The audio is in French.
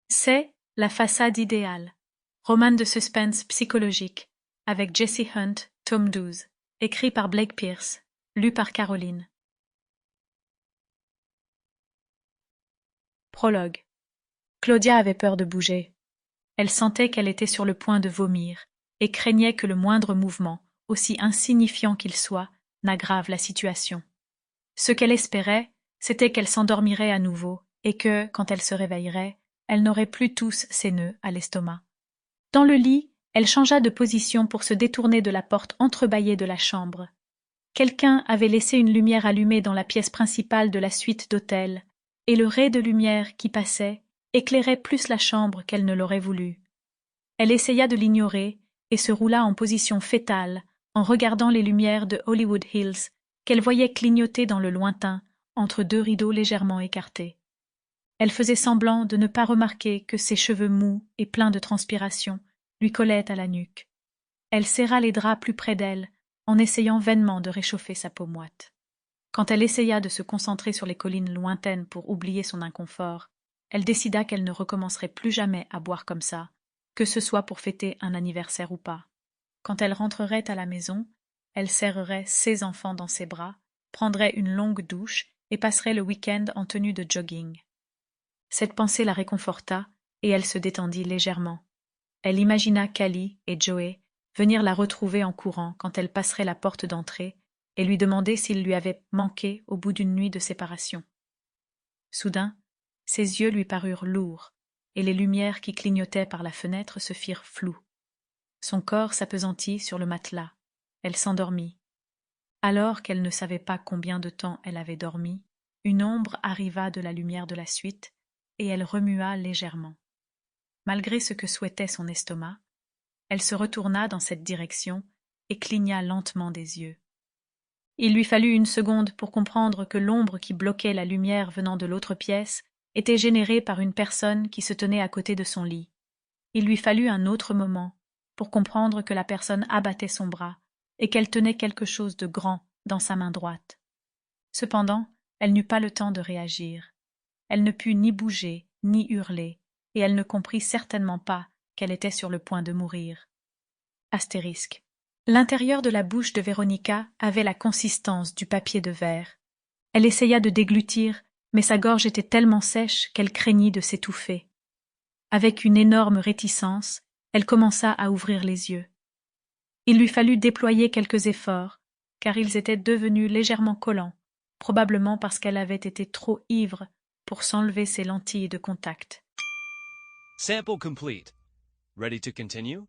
C'est La façade idéale, roman de suspense psychologique, avec Jesse Hunt, tome 12, écrit par Blake Pierce, lu par Caroline. Prologue. Claudia avait peur de bouger. Elle sentait qu'elle était sur le point de vomir, et craignait que le moindre mouvement, aussi insignifiant qu'il soit, n'aggrave la situation. Ce qu'elle espérait, c'était qu'elle s'endormirait à nouveau, et que, quand elle se réveillerait, elle n'aurait plus tous ses nœuds à l'estomac. Dans le lit, elle changea de position pour se détourner de la porte entrebâillée de la chambre. Quelqu'un avait laissé une lumière allumée dans la pièce principale de la suite d'hôtel, et le ray de lumière qui passait éclairait plus la chambre qu'elle ne l'aurait voulu. Elle essaya de l'ignorer et se roula en position fétale en regardant les lumières de Hollywood Hills qu'elle voyait clignoter dans le lointain entre deux rideaux légèrement écartés. Elle faisait semblant de ne pas remarquer que ses cheveux mous et pleins de transpiration lui collaient à la nuque. Elle serra les draps plus près d'elle, en essayant vainement de réchauffer sa peau moite. Quand elle essaya de se concentrer sur les collines lointaines pour oublier son inconfort, elle décida qu'elle ne recommencerait plus jamais à boire comme ça, que ce soit pour fêter un anniversaire ou pas. Quand elle rentrerait à la maison, elle serrerait ses enfants dans ses bras, prendrait une longue douche et passerait le week-end en tenue de jogging. Cette pensée la réconforta, et elle se détendit légèrement. Elle imagina Callie et Joey venir la retrouver en courant quand elle passerait la porte d'entrée et lui demander s'il lui avait manqué au bout d'une nuit de séparation. Soudain, ses yeux lui parurent lourds, et les lumières qui clignotaient par la fenêtre se firent floues. Son corps s'appesantit sur le matelas. Elle s'endormit. Alors qu'elle ne savait pas combien de temps elle avait dormi, une ombre arriva de la lumière de la suite, et elle remua légèrement. Malgré ce que souhaitait son estomac, elle se retourna dans cette direction et cligna lentement des yeux. Il lui fallut une seconde pour comprendre que l'ombre qui bloquait la lumière venant de l'autre pièce était générée par une personne qui se tenait à côté de son lit. Il lui fallut un autre moment pour comprendre que la personne abattait son bras et qu'elle tenait quelque chose de grand dans sa main droite. Cependant, elle n'eut pas le temps de réagir. Elle ne put ni bouger, ni hurler, et elle ne comprit certainement pas qu'elle était sur le point de mourir. Astérisque. L'intérieur de la bouche de Véronica avait la consistance du papier de verre. Elle essaya de déglutir, mais sa gorge était tellement sèche qu'elle craignit de s'étouffer. Avec une énorme réticence, elle commença à ouvrir les yeux. Il lui fallut déployer quelques efforts, car ils étaient devenus légèrement collants, probablement parce qu'elle avait été trop ivre pour s'enlever ses lentilles de contact. Sample complete. Ready to continue?